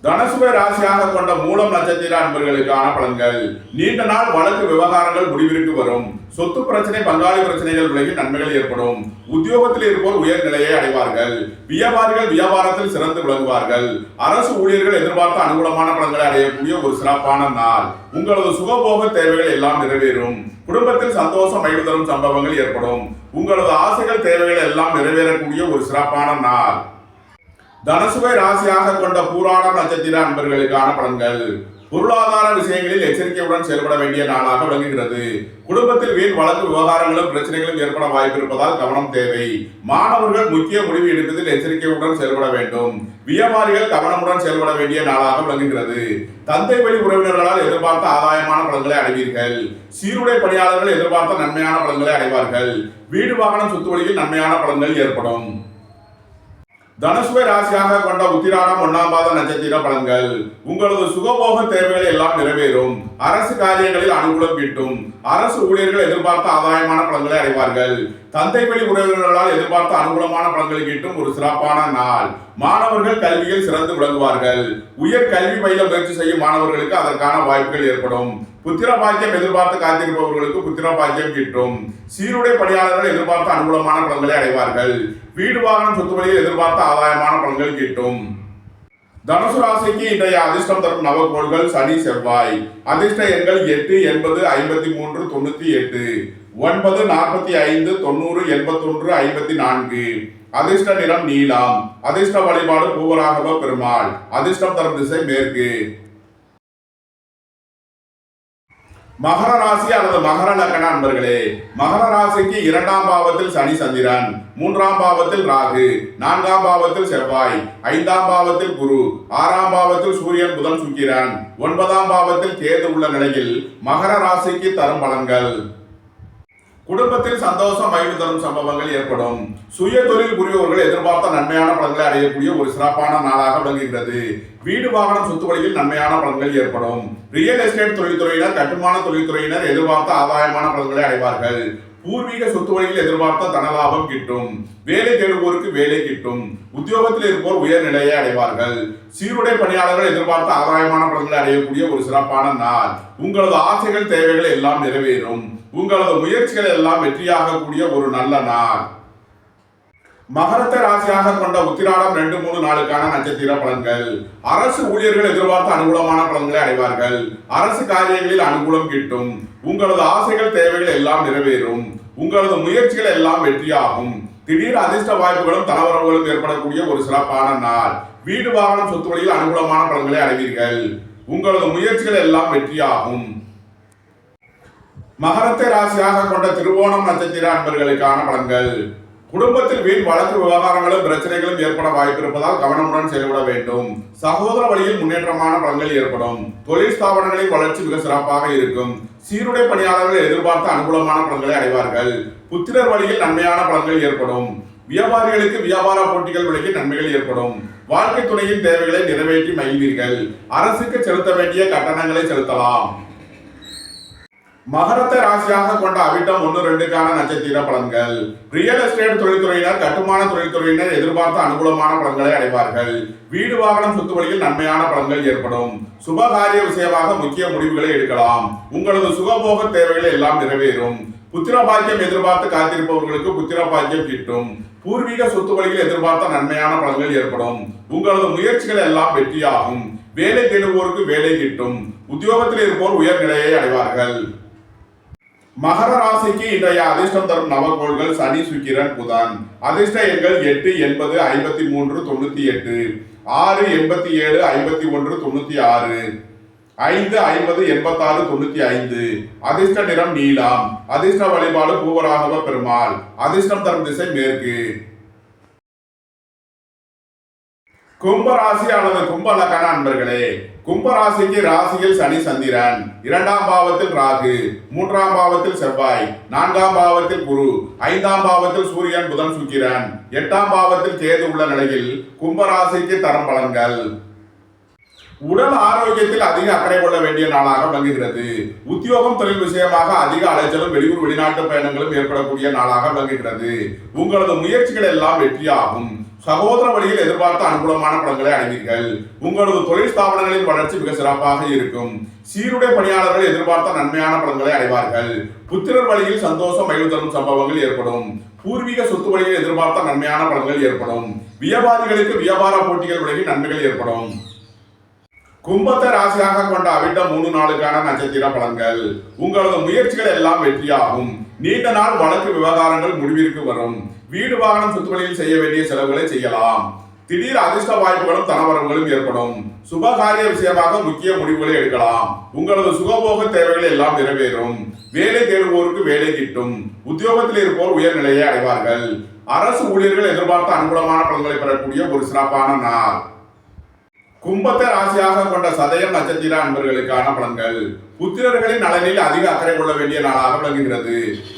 தனுசுவை ராசியாக கொண்ட மூலம் நட்சத்திர அன்பர்களுக்கான பலன்கள். நீண்ட நாள் வழக்கு விவகாரங்கள் முடிவிற்கு வரும். சொத்து பிரச்சனை, பங்காளி பிரச்சனைகள் விலகி நன்மைகள் ஏற்படும். உத்தியோகத்தில் இருப்போர் உயர் நிலையை அடைவார்கள். வியாபாரிகள் வியாபாரத்தில் சிறந்து விளங்குவார்கள். அரசு ஊழியர்கள் எதிர்பார்த்த அனுகூலமான பலன்களை அடையக்கூடிய ஒரு சிறப்பான நாள். உங்களது சுகபோக தேவைகள் எல்லாம் நிறைவேறும். குடும்பத்தில் சந்தோஷம் மகிழ்வு தரும் சம்பவங்கள் ஏற்படும். உங்களது ஆசைகள் தேவைகள் எல்லாம் நிறைவேறக்கூடிய ஒரு சிறப்பான நாள். தனுசுவை ராசியாக கொண்ட பூராடம் நட்சத்திர அன்பர்களுக்கான பலன்கள். பொருளாதார விஷயங்களில் எச்சரிக்கையுடன் செயல்பட வேண்டிய நாளாக விளங்குகிறது. குடும்பத்தில் வீண் வழக்கு விவகாரங்களும் பிரச்சனைகளும் ஏற்பட வாய்ப்பு இருப்பதால் கவனம் தேவை. மாணவர்கள் முக்கிய முடிவு எடுப்பதில் எச்சரிக்கையுடன் செயல்பட வேண்டும். வியாபாரிகள் கவனமுடன் செயல்பட வேண்டிய நாளாக விளங்குகிறது. தந்தை வழி உறவினர்களால் எதிர்பார்த்த ஆதாயமான பலன்களை அடைவீர்கள். சீருடை பணியாளர்கள் எதிர்பார்த்த நன்மையான பலன்களை அடைவார்கள். வீடு வாகனம் சொத்து வழியில் நன்மையான பலன்கள் ஏற்படும். தனுசுவை ராசியாக கொண்ட உத்திராடம் 1ஆம் பாத நட்சத்திர பலன்கள். உங்களது சுகபோக தேவைகள் எல்லாம் நிறைவேறும். அரசு காரியங்களில் அனுகூலம் கிட்டும். அரசு ஊழியர்கள் எதிர்பார்த்த ஆதாயமான பலன்களை அடைவார்கள். தந்தை வழி உறவினர்களால் எதிர்பார்த்த அனுகூலமான பலன்களை கிட்டும் ஒரு சிறப்பான நாள். மாணவர்கள் கல்வியில் சிறந்து விளங்குவார்கள். உயர் கல்வி பயில முயற்சி செய்யும் மாணவர்களுக்கு அதற்கான வாய்ப்புகள் ஏற்படும். புத்திர பாக்கியம் எதிர்பார்த்து காத்திருப்பவர்களுக்கு புத்திர பாக்கியம் கிட்டும். சீருடை பணியாளர்கள் எதிர்பார்த்த அனுகூலமான பலன்களை அடைவார்கள். வீடு வாகனம் சொத்து வழியில் எதிர்பார்த்த ஆதாயமான பலன்கள் கிட்டும். தனுசு ராசிக்கு இன்றைய அதிர்ஷ்டம் தரும் நவகோள்கள் சனி செவ்வாய். அதிர்ஷ்ட எண்கள் 8, 80, 53, 98, 9, 45, 90, 81, 54. அதிர்ஷ்ட நிறம் நீலம். அதிர்ஷ்ட வழிபாடு பூவராகவ பெருமாள். அதிர்ஷ்டம் தரும் திசை மேற்கு. மகர ராசி அல்லது மகர லக்ன அன்பர்களே, மகர ராசிக்கு 2ஆம் பாவத்தில் சனி சந்திரன், 3ஆம் பாவத்தில் ராகு, 4ஆம் பாவத்தில் செவ்வாய், 5ஆம் பாவத்தில் குரு, 6ஆம் பாவத்தில் சூரியன் புதன் சுக்கிரன், 9ஆம் பாவத்தில் கேது உள்ள நிலையில் மகர ராசிக்கு தரும் பலன்கள். குடும்பத்தில் சந்தோஷம் மகிழ்வு தரும் சம்பவங்கள் ஏற்படும். சுய தொழில் புரிபவர்கள் எதிர்பார்த்த நன்மையான பலன்களை அடையக்கூடிய ஒரு சிறப்பான நாளாக விளங்குகிறது. வீடு வாகனம் சொத்து வழியில் நன்மையான பலன்கள் ஏற்படும். ரியல் எஸ்டேட் தொழில்துறையினர், கட்டுமான தொழில்துறையினர் எதிர்பார்த்த ஆதாயமான பலன்களை அடைவார்கள். பூர்வீக சொத்து வழியில் எதிர்பார்த்த தனலாபம் கிட்டும். வேலை தேடுவோருக்கு வேலை கிட்டும். உத்தியோகத்தில் இருப்போர் உயர் நிலையை அடைவார்கள். சீருடை பணியாளர்கள் எதிர்பார்த்த ஆதாயமான பலன்களை அடையக்கூடிய ஒரு சிறப்பான நாள். உங்களது ஆசைகள் தேவைகள் எல்லாம் நிறைவேறும். உங்களது முயற்சிகள் எல்லாம் வெற்றியாகக்கூடிய ஒரு நல்ல நாள். மகரத்தை ராசியாக கொண்ட உத்திராடம் 2, 3 நாளுக்கான நட்சத்திர பலன்கள். அரசு ஊழியர்கள் எதிர்பார்த்த அனுகூலமான பலன்களை அடைவார்கள். அரசு காரியங்களில் அனுகூலம் கிட்டும். உங்களது ஆசைகள் தேவைகள் எல்லாம் நிறைவேறும். உங்களது முயற்சிகள் எல்லாம் வெற்றியாகும். திடீர் அதிர்ஷ்ட வாய்ப்புகளும் தனவரவுகளும் ஏற்படக்கூடிய ஒரு சிறப்பான நாள். வீடு வாகனம் சொத்து வழியில் அனுகூலமான பலன்களை அடைவீர்கள். உங்களது முயற்சிகள் எல்லாம் வெற்றியாகும். மகரத்தை ராசியாக கொண்ட திருவோணம் நட்சத்திர அன்பர்களுக்கான பலன்கள். குடும்பத்தில் வீண் வழக்கு விவகாரங்களும் பிரச்சனைகளும் ஏற்பட வாய்ப்பு இருப்பதால் கவனமுடன் செயல்பட வேண்டும். சகோதர வழியில் முன்னேற்றமான பலன்கள் ஏற்படும். தொழில் ஸ்தாபனங்களின் வளர்ச்சி மிக சிறப்பாக இருக்கும். சீருடை பணியாளர்கள் எதிர்பார்த்த அனுகூலமான பலன்களை அடைவார்கள். புத்திரர் வழியில் நன்மையான பலன்கள் ஏற்படும். வியாபாரிகளுக்கு வியாபார போட்டிகள் விலகி நன்மைகள் ஏற்படும். வாழ்க்கை துணையின் தேவைகளை நிறைவேற்றி மகிழ்வீர்கள். அரசுக்கு செலுத்த வேண்டிய கட்டணங்களை செலுத்தலாம். மகரத்தை ராசியாக கொண்ட அவிட்டம் 1, 2க்கான நட்சத்திர பலன்கள். ரியல் எஸ்டேட் தொழில்துறையினர், கட்டுமான தொழில்துறையினர் எதிர்பார்த்த அனுகூலமான பலன்களை அடைவார்கள். வீடு வாகனம் சொத்து வழியில் நன்மையான பலன்கள் ஏற்படும். சுபகாரிய விஷயமாக முக்கிய முடிவுகளை எடுக்கலாம். உங்களது சுகபோக தேவைகள் எல்லாம் நிறைவேறும். புத்திர பாக்கியம் எதிர்பார்த்து காத்திருப்பவர்களுக்கு புத்திர பாக்கியம் கிட்டும். பூர்வீக சொத்து வழியில் எதிர்பார்த்த நன்மையான பலன்கள் ஏற்படும். உங்களது முயற்சிகள் எல்லாம் வெற்றியாகும். வேலை தேடுவோருக்கு வேலை கிட்டும். உத்தியோகத்தில் இருப்போர் உயர் நிலையை அடைவார்கள். மகர ராசிக்கு இன்றைய அதிர்ஷ்டம் தரும் நவகோள்கள் சனி சுக்கிரன் புதன். அதிர்ஷ்ட எண்கள் 8, 80, 53, 98, 6, 87, 51, 96, 5, 50, 86, 95. அதிர்ஷ்ட நிறம் நீலம். அதிர்ஷ்ட வழிபாடு பூவராகவ பெருமாள். அதிர்ஷ்டம் தரும் திசை மேற்கு. கும்பராசி அல்லது கும்ப லக்ன அன்பர்களே, கும்பராசிக்கு ராசியில் சனி சந்திரன், 2ஆம் பாவத்தில் ராகு, 3ஆம் பாவத்தில் செவ்வாய், 4ஆம் பாவத்தில் குரு, 5ஆம் பாவத்தில் சூரியன் புதன் சுக்கிரன், 8ஆம் பாவத்தில் கேது உள்ள நிலையில் கும்பராசிக்கு தரும் பலன்கள். உடல் ஆரோக்கியத்தில் அதிக அக்கறை கொள்ள வேண்டிய நாளாக விளங்குகிறது. உத்தியோகம் தொழில் விஷயமாக அதிக அலைச்சலும் வெளியூர் வெளிநாட்டு பயணங்களும் ஏற்படக்கூடிய நாளாக விளங்குகிறது. உங்களது முயற்சிகள் எல்லாம் வெற்றியாகும். சகோதர வழியில் எதிர்பார்த்த அனுகூலமான பலன்களை அடைவீர்கள். உங்களது தொழில் ஸ்தாபனங்களின் வளர்ச்சி மிக சிறப்பாக இருக்கும். சீருடை பணியாளர்கள் எதிர்பார்த்த நன்மையான பலன்களை அடைவார்கள். புத்திரர் வழியில் சந்தோஷம் மகிழ்வு தரும் சம்பவங்கள் ஏற்படும். பூர்வீக சொத்து வழியில் எதிர்பார்த்த நன்மையான பலன்கள் ஏற்படும். வியாபாரிகளுக்கு வியாபார போட்டிகள் விலகி நன்மைகள் ஏற்படும். கும்பத்தை ராசியாக கொண்ட அவிட்டம் 3 நாளுக்கான நட்சத்திர பலன்கள். உங்களது முயற்சிகள் எல்லாம் வெற்றியாகும். நீண்ட நாள் வழக்கு விவகாரங்கள் முடிவிற்கு வரும். வீடு வாகனம் சொத்து வழியில் செய்ய வேண்டிய செலவுகளை செய்யலாம். திடீர் அதிர்ஷ்ட வாய்ப்புகளும் தனவரவுகளும் ஏற்படும். சுபகாரிய விஷயமாக முக்கிய முடிவுகளை எடுக்கலாம். உங்களது சுகபோக தேவைகள் எல்லாம் நிறைவேறும். வேலை தேடுவோருக்கு வேலை கிட்டும். உத்தியோகத்தில் இருப்போர் உயர்நிலையை அடைவார்கள். அரசு ஊழியர்கள் எதிர்பார்த்த அனுகூலமான பலன்களை பெறக்கூடிய ஒரு சிறப்பான நாள். கும்பத்தை ராசியாக கொண்ட சதயம் நட்சத்திர அன்பர்களுக்கான பலன்கள். புத்திரர்களின் நலனில் அதிக அக்கறை கொள்ள வேண்டிய நாளாக விளங்குகிறது.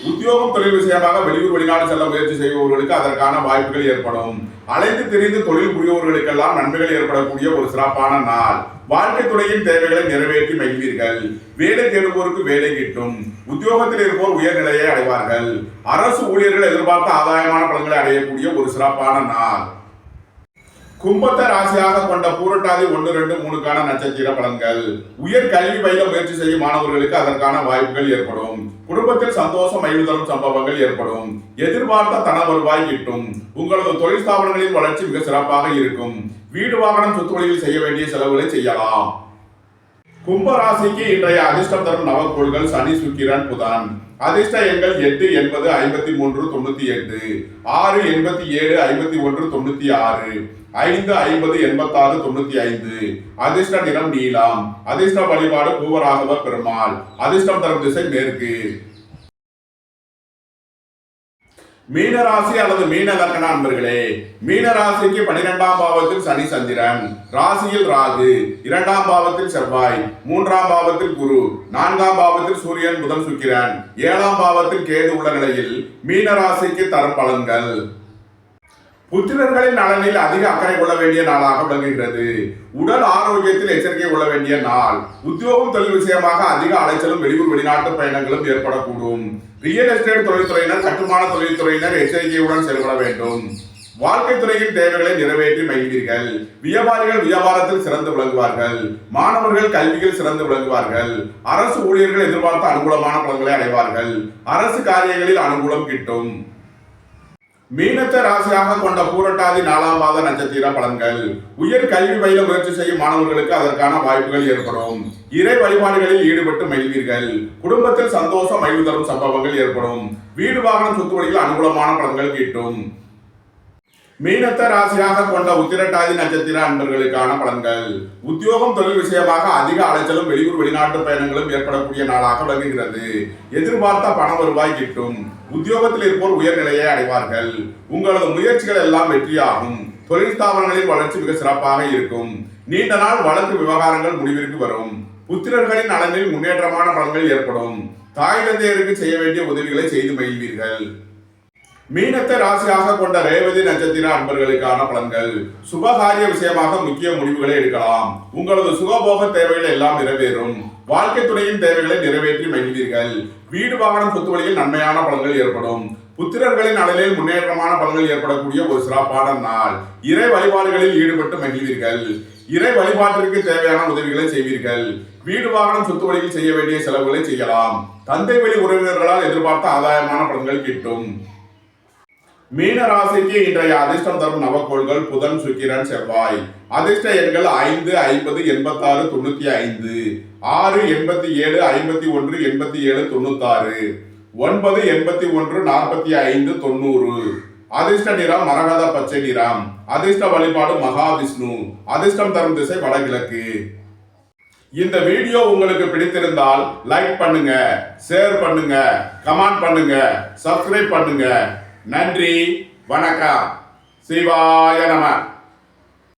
உத்தியோகம் தொழில் விஷயமாக வெளியூர் வெளிநாடு செல்ல முயற்சி செய்பவர்களுக்கு அதற்கான வாய்ப்புகள் ஏற்படும். அலைந்து திரிந்து தொழில் புரிபவர்களுக்கெல்லாம் நன்மைகள் ஏற்படக்கூடிய ஒரு சிறப்பான நாள். வாழ்க்கை துறையின் தேவைகளை நிறைவேற்றி மகிழ்வீர்கள். வேலை தேடுவோருக்கு வேலை கிட்டும். உத்தியோகத்தில் இருப்போர் உயர்நிலையை அடைவார்கள். அரசு ஊழியர்கள் எதிர்பார்த்த ஆதாயமான பலன்களை அடையக்கூடிய ஒரு சிறப்பான நாள். கும்பத்தை ராசியாக கொண்ட பூரட்டாதி 1, 2, 3க்கான நட்சத்திர பலன்கள். உயர் கல்வி பயில முயற்சி செய்யும் மாணவர்களுக்கு அதற்கான வாய்ப்புகள் ஏற்படும். குடும்பத்தில் சந்தோஷம் மகிழ்வு தரும் சம்பவங்கள் ஏற்படும். எதிர்பார்த்த தன வருவாய் கிட்டும். உங்களது தொழில் ஸ்தாபனங்களின் வளர்ச்சி மிக சிறப்பாக இருக்கும். வீடு வாகனம் சொத்து வழியில் செய்ய வேண்டிய செலவுகளை செய்யலாம். கும்ப ராசிக்கு இன்றைய அதிர்ஷ்டம் தரும் நவக்கோள்கள் சனி, சுக்கிரன், புதன். அதிர்ஷ்ட எண்கள் 8, 80, 53, 98, 6, 87, 51, 96, 5, 50, 86, 95. அதிர்ஷ்ட நிறம் நீலம். அதிர்ஷ்ட வழிபாடு பூவராகவ பெருமாள். அதிர்ஷ்டம் தரும் திசை மேற்கு. மீனராசி அல்லது மீன லக்ன அன்பர்களே, மீனராசிக்கு 12ஆம் பாவத்தில் சனி சந்திரன், ராசியில் ராகு, 2ஆம் பாவத்தில் செவ்வாய், 3ஆம் பாவத்தில் குரு, 4ஆம் பாவத்தில் சூரியன், புதன், சுக்கிரன், 7ஆம் பாவத்தில் கேது உள்ள நிலையில் மீனராசிக்கு தரும் பலன்கள். புத்திரர்களின் நலனில் அதிக அக்கறை கொள்ள வேண்டிய நாளாக விளங்குகிறது. உடல் ஆரோக்கியத்தில் எச்சரிக்கை கொள்ள வேண்டிய நாள். உத்தியோகம் தொழில் விஷயமாக அதிக அலைச்சலும் வெளியூர் வெளிநாட்டு பயணங்களும் ஏற்படக்கூடும். ரியல் எஸ்டேட் தொழில்துறையினர், கட்டுமான தொழில்துறையினர் எச்சரிக்கையுடன் செயல்பட வேண்டும். வாழ்க்கை துறையின் தேவைகளை நிறைவேற்றி மகிழ்வீர்கள். வியாபாரிகள் வியாபாரத்தில் சிறந்து விளங்குவார்கள். மாணவர்கள் கல்வியில் சிறந்து விளங்குவார்கள். அரசு ஊழியர்கள் எதிர்பார்த்த அனுகூலமான பலன்களை அடைவார்கள். அரசு காரியங்களில் அனுகூலம் கிட்டும். மீனத்தை ராசியாக கொண்ட பூரட்டாதி 4ஆம் பாத நட்சத்திர பலன்கள். உயர் கல்வி பயில முயற்சி செய்யும் மாணவர்களுக்கு அதற்கான வாய்ப்புகள் ஏற்படும். இறை வழிபாடுகளில் ஈடுபட்டு மகிழ்வீர்கள். குடும்பத்தில் சந்தோஷம் மகிழ்வு தரும் சம்பவங்கள் ஏற்படும். வீடு வாகனம் சொத்து வழியில் அனுகூலமான பலன்கள் கிட்டும். மீனத்தை ராசியாக கொண்ட உத்திரட்டாதி நட்சத்திர அன்பர்களுக்கான பலன்கள். உத்தியோகம் தொழில் விஷயமாக அதிக அலைச்சலும் வெளியூர் வெளிநாட்டு பயணங்களும் ஏற்படக்கூடிய நாளாக விளங்குகிறது. எதிர்பார்த்த பண வருவாய் கிட்டும். உத்தியோகத்தில் இருப்போர் உயர்நிலையை அடைவார்கள். உங்களது முயற்சிகள் எல்லாம் வெற்றியாகும். தொழில் ஸ்தாபனங்களின் வளர்ச்சி மிக சிறப்பாக இருக்கும். நீண்ட நாள் வழக்கு விவகாரங்கள் முடிவிற்கு வரும். புத்திரர்களின் நலனில் முன்னேற்றமான பலன்கள் ஏற்படும். தாய் தந்தையருக்கு செய்ய வேண்டிய உதவிகளை செய்து மகிழ்வீர்கள். மீனத்தை ராசியாக கொண்ட ரேவதி நட்சத்திர அன்பர்களுக்கான பலன்கள். சுபகாரிய விஷயமாக முக்கிய முடிவுகளை எடுக்கலாம். உங்களது சுகபோக தேவைகள் எல்லாம் நிறைவேறும். வாழ்க்கை துறையின் தேவைகளை நிறைவேற்றி மகிழ்வீர்கள். வீடு வாகனம் சொத்து வழியில் நன்மையான பலன்கள் ஏற்படும். புத்திரர்களின் நலனில் முன்னேற்றமான பலன்கள் ஏற்படக்கூடிய ஒரு சிறப்பான நாள். இறை வழிபாடுகளில் ஈடுபட்டு மகிழ்வீர்கள். இறை வழிபாட்டிற்கு தேவையான உதவிகளை செய்வீர்கள். வீடு வாகனம் சொத்து வழியில் செய்ய வேண்டிய செலவுகளை செய்யலாம். தந்தை வழி உறவினர்களால் எதிர்பார்த்த ஆதாயமான பலன்கள் கிட்டும். மீன ராசிக்கு இன்றைய அதிர்ஷ்டம் தரும் நவக்கோள்கள் புதன், சுக்கிரன், செவ்வாய். அதிர்ஷ்ட எண்கள் 5, 50, 86, 95, 6, 87, 51, 87, 96, 9, 81, 45, 90. அதிர்ஷ்ட நிறம் மரகத பச்சை நிறம். அதிர்ஷ்ட வழிபாடு மகாவிஷ்ணு. அதிர்ஷ்டம் தரும் திசை வடகிழக்கு. இந்த வீடியோ உங்களுக்கு பிடித்திருந்தால் லைக் பண்ணுங்க, ஷேர் பண்ணுங்க, கமெண்ட் பண்ணுங்க, சப்ஸ்கிரைப் பண்ணுங்க. நன்றி, வணக்கம். சிவாய நம.